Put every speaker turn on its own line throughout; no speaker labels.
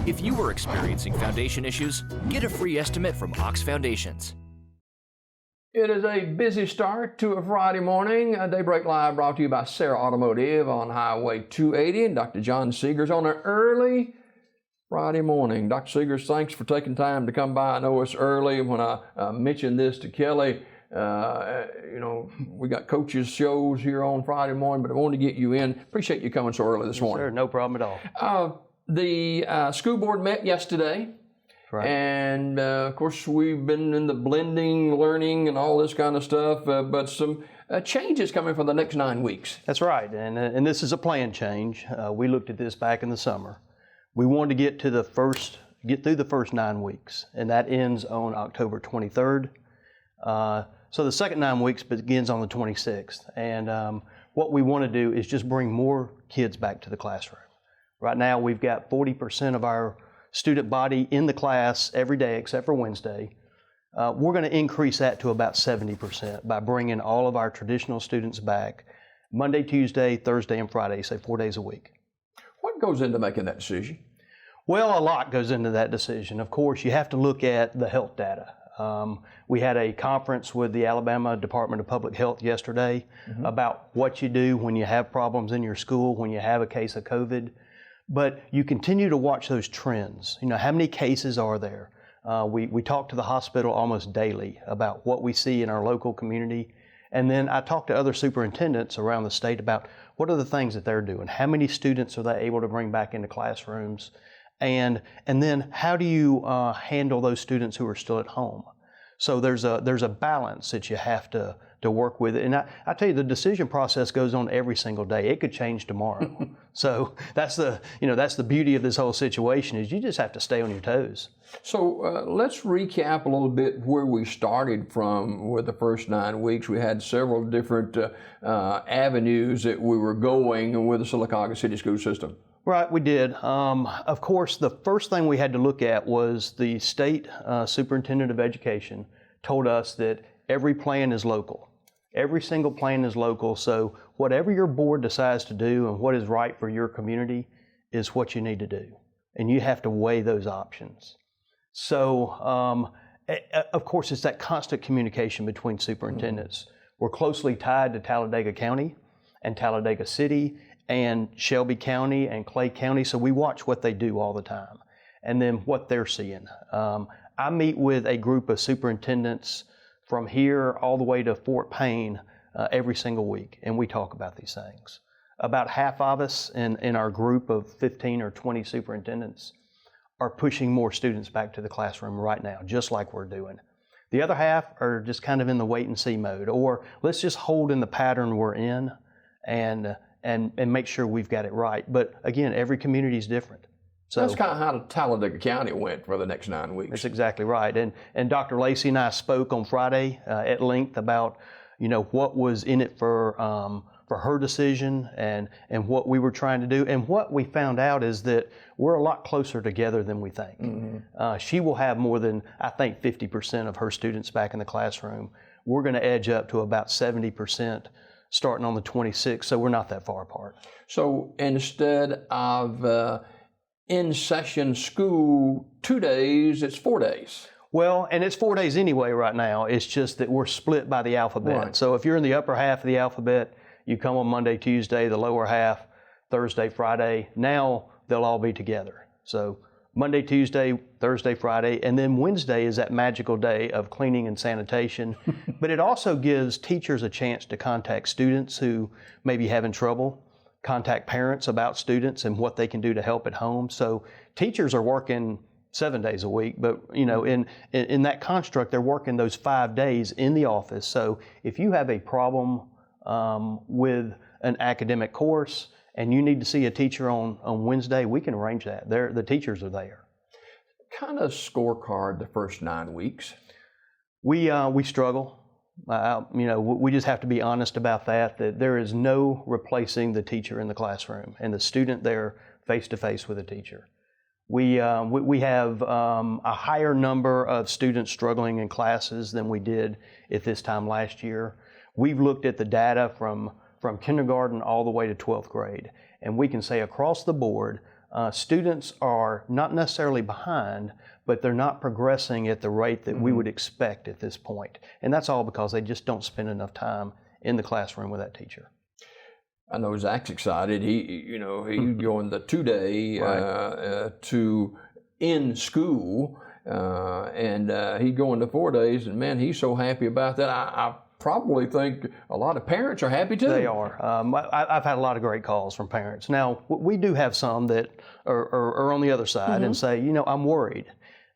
If you are experiencing foundation issues, get a free estimate from Ox Foundations.
It is a busy start to a Friday morning. Daybreak Live brought to you by Sarah Automotive on Highway 280 and Dr. John Segars on an early Friday morning. Dr. Segars, thanks for taking time to come by. I know it's early. When I mentioned this to Kelly, we got coaches shows here on Friday morning, but I wanted to get you in. Appreciate you coming so early this morning.
Sure, no problem at all.
The school board met yesterday. Right. And of course, we've been in the blending, learning, and all this kind of stuff, but some changes coming for the next 9 weeks.
That's right, and this is a plan change. We looked at this back in the summer. We wanted to get through the first 9 weeks, and that ends on October 23rd. So the second 9 weeks begins on the 26th, and what we want to do is just bring more kids back to the classroom. Right now, we've got 40% of our student body in the class every day except for Wednesday. We're going to increase that to about 70% by bringing all of our traditional students back Monday, Tuesday, Thursday, and Friday, say 4 days a week.
What goes into making that decision?
Well, a lot goes into that decision. Of course, you have to look at the health data. We had a conference with the Alabama Department of Public Health yesterday about what you do when you have problems in your school, when you have a case of COVID. But you continue to watch those trends. You know, how many cases are there? We talk to the hospital almost daily about what we see in our local community. And then I talk to other superintendents around the state about what are the things that they're doing. How many students are they able to bring back into classrooms? And then how do you handle those students who are still at home? So there's a balance that you have to work with. And I tell you, the decision process goes on every single day. It could change tomorrow. So that's the beauty of this whole situation, is you just have to stay on your toes.
So let's recap a little bit where we started from with the first 9 weeks. We had several different avenues that we were going with the Sylacauga City School System.
Right, we did. Of course, the first thing we had to look at was the state superintendent of education told us that every plan is local. Every single plan is local, so whatever your board decides to do and what is right for your community is what you need to do. And you have to weigh those options. So, of course, it's that constant communication between superintendents. We're closely tied to Talladega County and Talladega City and Shelby County and Clay County, so we watch what they do all the time and then what they're seeing. I meet with a group of superintendents from here all the way to Fort Payne every single week, and we talk about these things. About half of us in our group of 15 or 20 superintendents are pushing more students back to the classroom right now, just like we're doing. The other half are just kind of in the wait and see mode, or let's just hold in the pattern we're in and make sure we've got it right. But again, every community is different. So
that's kind of how Talladega County went for the next 9 weeks.
That's exactly right. And Dr. Lacey and I spoke on Friday at length about, what was in it for her decision and what we were trying to do. And what we found out is that we're a lot closer together than we think. She will have more than, I think, 50% of her students back in the classroom. We're going to edge up to about 70% starting on the 26th, so we're not that far apart.
So instead of in-session school 2 days, it's 4 days.
Well, and it's 4 days anyway right now. It's just that we're split by the alphabet. Right. So if you're in the upper half of the alphabet, you come on Monday, Tuesday, the lower half, Thursday, Friday. Now they'll all be together. So Monday, Tuesday, Thursday, Friday, and then Wednesday is that magical day of cleaning and sanitation. But it also gives teachers a chance to contact students who may be having trouble, contact parents about students and what they can do to help at home. So teachers are working 7 days a week, but in that construct, they're working those 5 days in the office. So if you have a problem with an academic course and you need to see a teacher on Wednesday, we can arrange that. The teachers are there.
Kind of scorecard the first 9 weeks.
We struggle. We just have to be honest about that there is no replacing the teacher in the classroom and the student there face to face with a teacher. We have a higher number of students struggling in classes than we did at this time last year. We've looked at the data from kindergarten all the way to 12th grade, and we can say across the board students are not necessarily behind, but they're not progressing at the rate that we would expect at this point. And that's all because they just don't spend enough time in the classroom with that teacher.
I know Zach's excited. He's going the 2-day to in school, and he's going to 4 days. And man, he's so happy about that. I probably think a lot of parents are happy too.
They are. I've had a lot of great calls from parents. Now we do have some that are on the other side and say, I'm worried,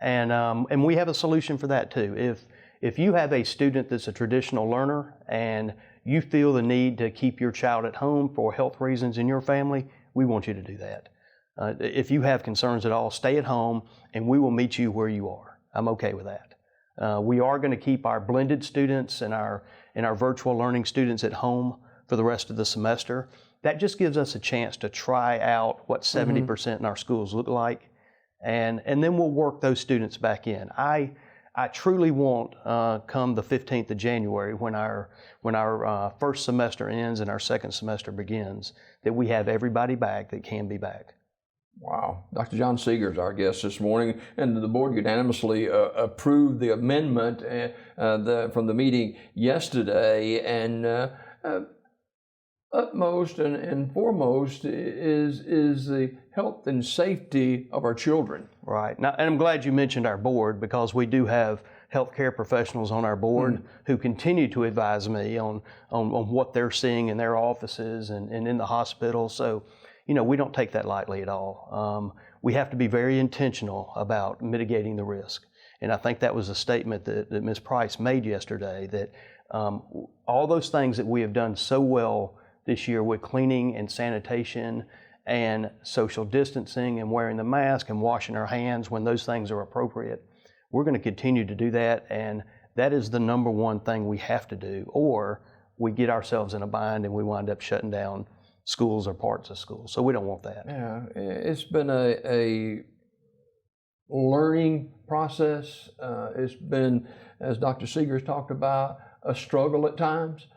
and we have a solution for that too. If you have a student that's a traditional learner and you feel the need to keep your child at home for health reasons in your family, we want you to do that. If you have concerns at all, stay at home and we will meet you where you are. I'm okay with that. We are going to keep our blended students and our virtual learning students at home for the rest of the semester. That just gives us a chance to try out what 70% in our schools look like, and then we'll work those students back in. I truly want, come the 15th of January, when our first semester ends and our second semester begins, that we have everybody back that can be back.
Wow. Dr. John Segars, our guest this morning, and the board unanimously approved the amendment from the meeting yesterday, and utmost and foremost is the health and safety of our children.
Right. Now, and I'm glad you mentioned our board, because we do have healthcare professionals on our board who continue to advise me on what they're seeing in their offices and in the hospital. So, we don't take that lightly at all. We have to be very intentional about mitigating the risk. And I think that was a statement that Ms. Price made yesterday, that all those things that we have done so well this year with cleaning and sanitation and social distancing and wearing the mask and washing our hands when those things are appropriate, we're going to continue to do that. And that is the number one thing we have to do, or we get ourselves in a bind and we wind up shutting down schools or parts of schools. So we don't want that.
Yeah, it's been a learning process. It's been, as Dr. Segars talked about, a struggle at times.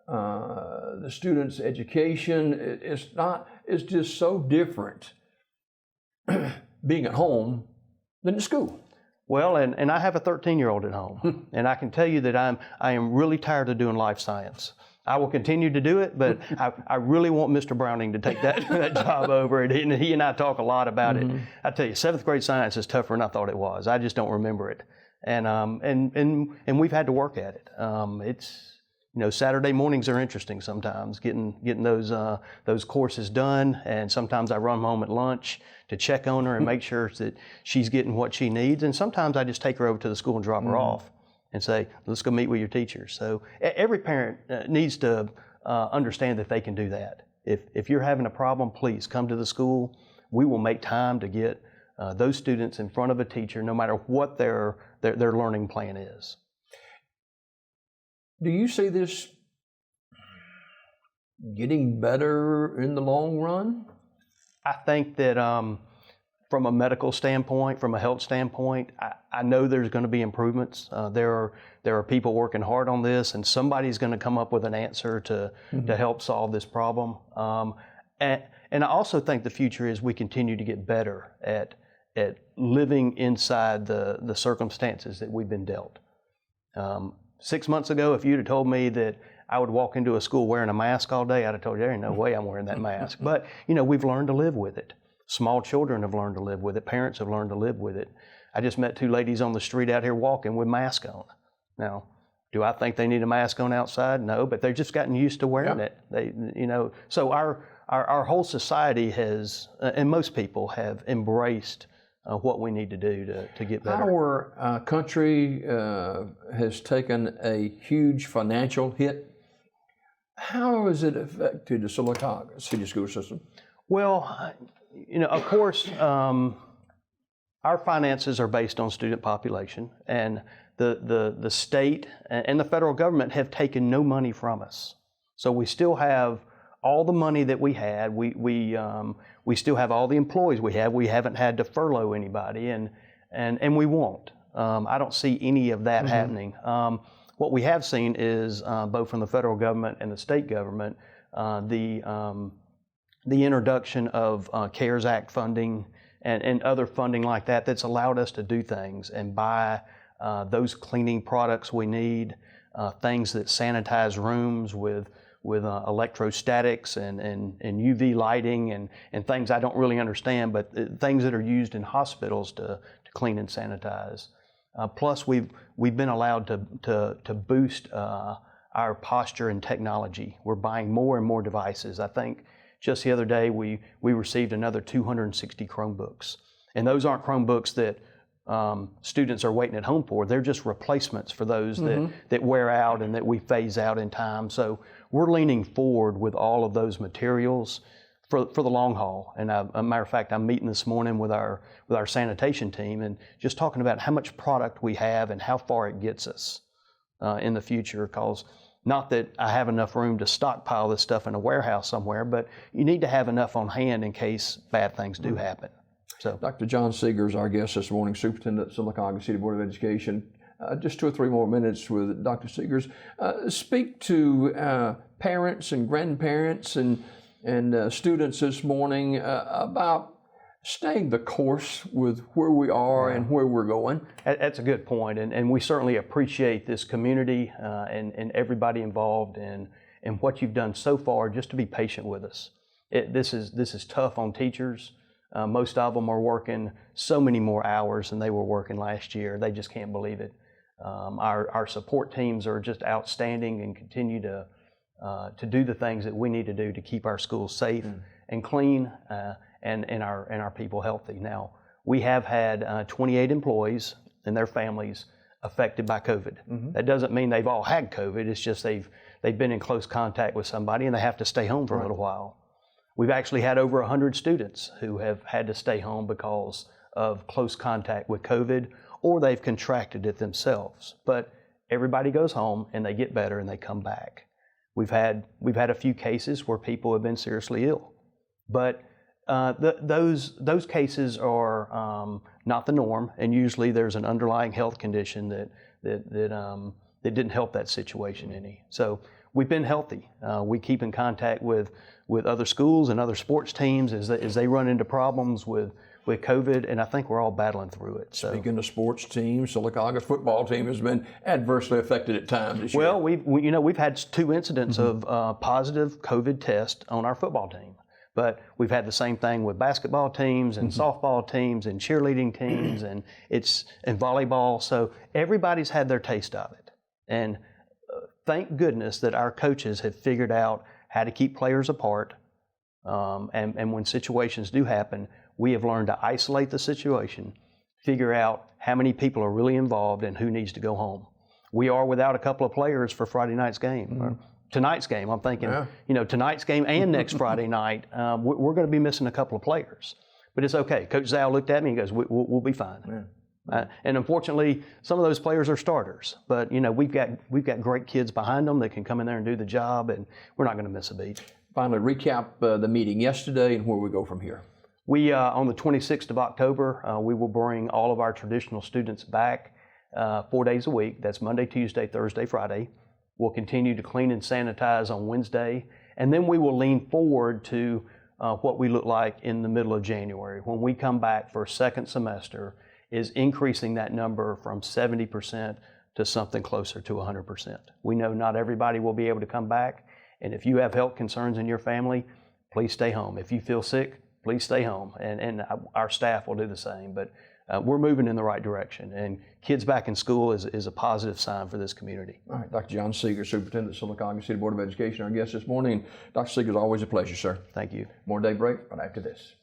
The students' education, it's just so different being at home than at school.
Well, and I have a 13-year-old at home, and I can tell you that I am really tired of doing life science. I will continue to do it, but I really want Mr. Browning to take that job over. And he and I talk a lot about it. I tell you, 7th grade science is tougher than I thought it was. I just don't remember it, and we've had to work at it. It's Saturday mornings are interesting sometimes, getting those courses done, and sometimes I run home at lunch to check on her and make sure that she's getting what she needs, and sometimes I just take her over to the school and drop her off and say, let's go meet with your teachers. So every parent needs to understand that they can do that. If you're having a problem, please come to the school. We will make time to get those students in front of a teacher, no matter what their learning plan is.
Do you see this getting better in the long run?
I think that from a medical standpoint, from a health standpoint, I know there's going to be improvements. There are people working hard on this, and somebody's going to come up with an answer to help solve this problem. And I also think the future is we continue to get better at living inside the circumstances that we've been dealt. 6 months ago, if you'd have told me that I would walk into a school wearing a mask all day, I'd have told you there ain't no way I'm wearing that mask. But we've learned to live with it. Small children have learned to live with it. Parents have learned to live with it. I just met 2 ladies on the street out here walking with masks on. Now, do I think they need a mask on outside? No, but they've just gotten used to wearing it. So our whole society has, and most people have embraced what we need to do to get better.
Our country has taken a huge financial hit. How has it affected the Sylacauga City School System?
Well, of course, our finances are based on student population, and the state and the federal government have taken no money from us. So we still have all the money that we had. We still have all the employees we have. We haven't had to furlough anybody, and we won't. I don't see any of that happening. What we have seen is both from the federal government and the state government, the introduction of CARES Act funding and other funding like that that's allowed us to do things and buy those cleaning products we need, things that sanitize rooms with electrostatics and UV lighting and things I don't really understand, but things that are used in hospitals to clean and sanitize. Plus, we've been allowed to boost our posture and technology. We're buying more and more devices. I think just the other day we received another 260 Chromebooks, and those aren't Chromebooks that students are waiting at home for. They're just replacements for those that wear out and that we phase out in time. So we're leaning forward with all of those materials for the long haul. And a matter of fact, I'm meeting this morning with our sanitation team and just talking about how much product we have and how far it gets us in the future. Because not that I have enough room to stockpile this stuff in a warehouse somewhere, but you need to have enough on hand in case bad things do happen. So,
Dr. John Segars, our guest this morning, Superintendent at Sylacauga City Board of Education. Just 2 or 3 more minutes with Dr. Segars. Speak to parents and grandparents and students this morning about staying the course with where we are and where we're going.
That's a good point, and we certainly appreciate this community and everybody involved and what you've done so far just to be patient with us. This is tough on teachers. Most of them are working so many more hours than they were working last year. They just can't believe it. Our support teams are just outstanding and continue to do the things that we need to do to keep our schools safe and clean and our people healthy. Now, we have had 28 employees and their families affected by COVID. That doesn't mean they've all had COVID. It's just they've been in close contact with somebody and they have to stay home for a little while. We've actually had over 100 students who have had to stay home because of close contact with COVID, or they've contracted it themselves. But everybody goes home and they get better and they come back. We've had a few cases where people have been seriously ill, but those cases are not the norm, and usually there's an underlying health condition that didn't help that situation any. So we've been healthy. We keep in contact with other schools and other sports teams as they run into problems with COVID, and I think we're all battling through it. So.
Speaking of sports teams, Sylacauga football team has been adversely affected at times this year.
Well, we've had 2 incidents of positive COVID tests on our football team, but we've had the same thing with basketball teams and softball teams and cheerleading teams and volleyball. So everybody's had their taste of it, and thank goodness that our coaches have figured out how to keep players apart, and when situations do happen, we have learned to isolate the situation, figure out how many people are really involved and who needs to go home. We are without a couple of players for Friday night's game, or tonight's game. I'm thinking, tonight's game and next Friday night, we're going to be missing a couple of players. But it's okay. Coach Zhao looked at me and goes, we'll be fine. And unfortunately, some of those players are starters. But, we've got great kids behind them that can come in there and do the job, and we're not going to miss a beat.
Finally, recap the meeting yesterday and where we go from here.
We, on the 26th of October, we will bring all of our traditional students back 4 days a week. That's Monday, Tuesday, Thursday, Friday. We'll continue to clean and sanitize on Wednesday. And then we will lean forward to what we look like in the middle of January. When we come back for a second semester, is increasing that number from 70% to something closer to 100%. We know not everybody will be able to come back. And if you have health concerns in your family, please stay home. If you feel sick, please stay home, and our staff will do the same. But we're moving in the right direction, and kids back in school is a positive sign for this community. All
right, Dr. John Segars, Superintendent of Sylacauga City Board of Education, our guest this morning. Dr. Segars, always a pleasure, sir.
Thank you.
More Daybreak right after this.